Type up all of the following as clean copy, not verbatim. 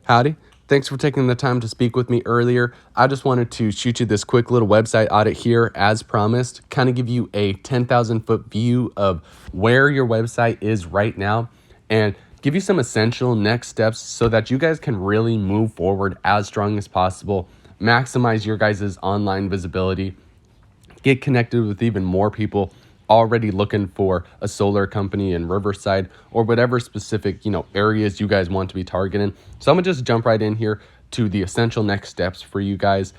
Howdy. Thanks for taking the time to speak with me earlier. I just wanted to shoot you this quick little website audit here as promised, kind of give you a 10,000 foot view of where your website is right now and give you some essential next steps so that you guys can really move forward as strong as possible, maximize your guys' online visibility, get connected with even more people already looking for a solar company in Riverside or whatever specific, areas you guys want to be targeting. So I'm gonna just jump right in here to the essential next steps for you guys.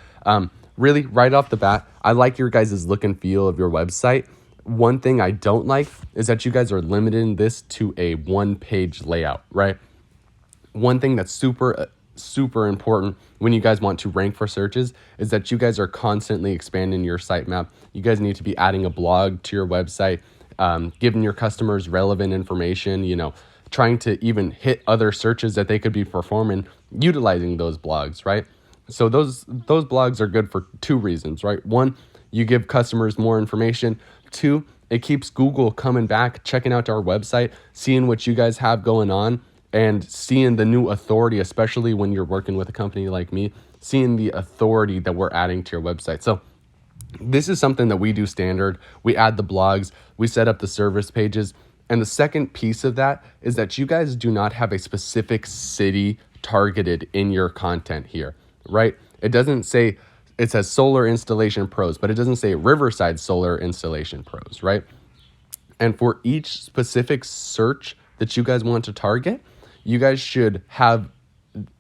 Really, right off the bat, I like your guys' look and feel of your website. One thing I don't like is that you guys are limiting this to a one-page layout, right? One thing that's super important when you guys want to rank for searches is that you guys are constantly expanding your sitemap. You guys need to be adding a blog to your website, giving your customers relevant information, trying to even hit other searches that they could be performing utilizing those blogs, right? So those blogs are good for two reasons, right? One, you give customers more information. Two, it keeps Google coming back, checking out our website, seeing what you guys have going on, and seeing the new authority, especially when you're working with a company like me, seeing the authority that we're adding to your website. So this is something that we do standard. We add the blogs, we set up the service pages. And the second piece of that is that you guys do not have a specific city targeted in your content here, right? It doesn't say, it says solar installation pros, but it doesn't say Riverside solar installation pros, right? And for each specific search that you guys want to target, you guys should have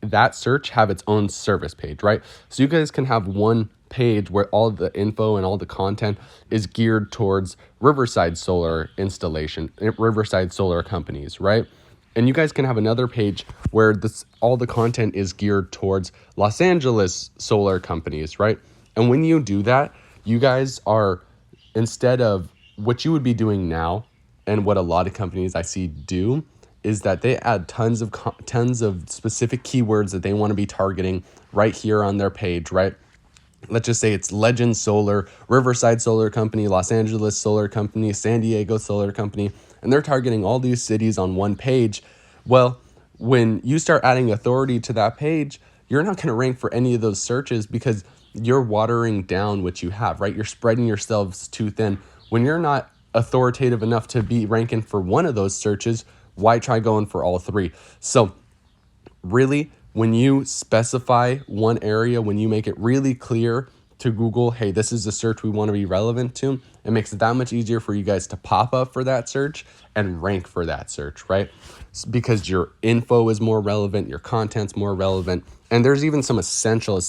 that search have its own service page, right? So you guys can have one page where all the info and all the content is geared towards Riverside solar installation, Riverside solar companies, right? And you guys can have another page where all the content is geared towards Los Angeles solar companies, right? And when you do that, you guys are, instead of what you would be doing now, and what a lot of companies I see do, is that they add tons of specific keywords that they want to be targeting right here on their page, right? Let's just say it's Legend Solar, Riverside Solar Company, Los Angeles Solar Company, San Diego Solar Company, and they're targeting all these cities on one page. Well, when you start adding authority to that page, you're not going to rank for any of those searches because you're watering down what you have, right? You're spreading yourselves too thin. When you're not authoritative enough to be ranking for one of those searches, why try going for all three? So really, when you specify one area, when you make it really clear to Google, hey, this is the search we want to be relevant to, it makes it that much easier for you guys to pop up for that search and rank for that search, right? Because your info is more relevant, your content's more relevant, and there's even some essential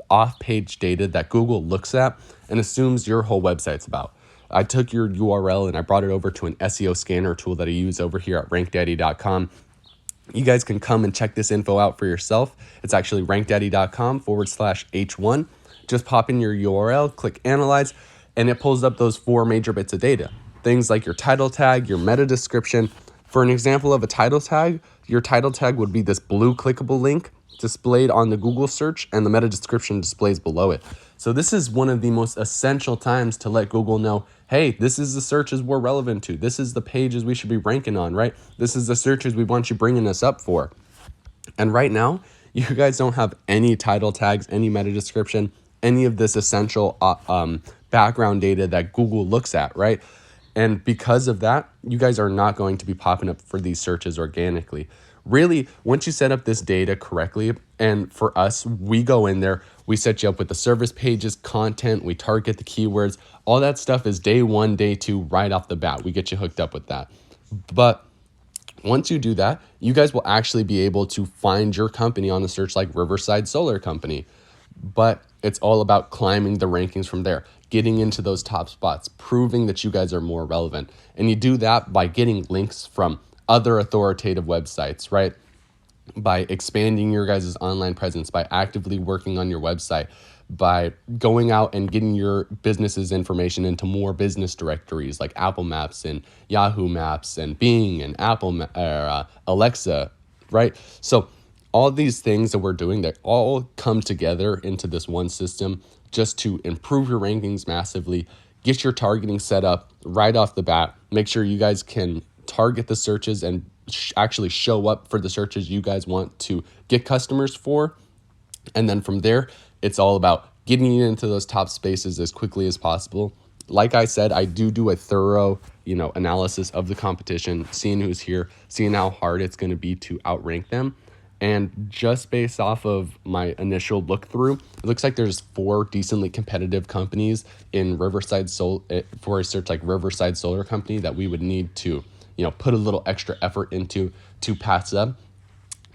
off-page data that Google looks at and assumes your whole website's about. I took your URL and I brought it over to an SEO scanner tool that I use over here at rankdaddy.com. You guys can come and check this info out for yourself. It's actually rankdaddy.com/H1. Just pop in your URL, click analyze, and it pulls up those four major bits of data. Things like your title tag, your meta description. For an example of a title tag, your title tag would be this blue clickable link displayed on the Google search, and the meta description displays below it. So this is one of the most essential times to let Google know, hey, this is the searches we're relevant to. This is the pages we should be ranking on, right? This is the searches we want you bringing us up for. And right now, you guys don't have any title tags, any meta description, any of this essential background data that Google looks at, right? And because of that, you guys are not going to be popping up for these searches organically. Really, once you set up this data correctly, and for us, we go in there, we set you up with the service pages, content, we target the keywords, all that stuff is day one, day two, right off the bat. We get you hooked up with that. But once you do that, you guys will actually be able to find your company on the search like Riverside Solar Company. But it's all about climbing the rankings from there, getting into those top spots, proving that you guys are more relevant. And you do that by getting links from other authoritative websites, right? By expanding your guys' online presence, by actively working on your website, by going out and getting your business's information into more business directories like Apple Maps and Yahoo Maps and Bing and Alexa, right? So all these things that we're doing, they all come together into this one system just to improve your rankings massively, get your targeting set up right off the bat, make sure you guys can target the searches and actually show up for the searches you guys want to get customers for. And then from there, it's all about getting you into those top spaces as quickly as possible. Like I said, I do a thorough, analysis of the competition, seeing who's here, seeing how hard it's going to be to outrank them. And just based off of my initial look through, it looks like there's 4 decently competitive companies in Riverside for a search like Riverside Solar Company that we would need to, put a little extra effort into to pass up.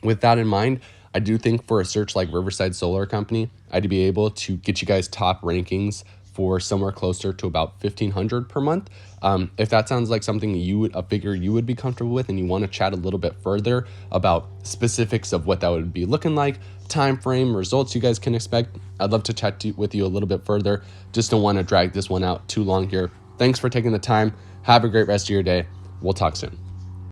With that in mind, I do think for a search like Riverside Solar Company, I'd be able to get you guys top rankings for somewhere closer to about 1,500 per month. If that sounds like something a figure you would be comfortable with, and you want to chat a little bit further about specifics of what that would be looking like, time frame, results you guys can expect, I'd love to chat with you a little bit further. Just don't want to drag this one out too long here. Thanks for taking the time. Have a great rest of your day. We'll talk soon.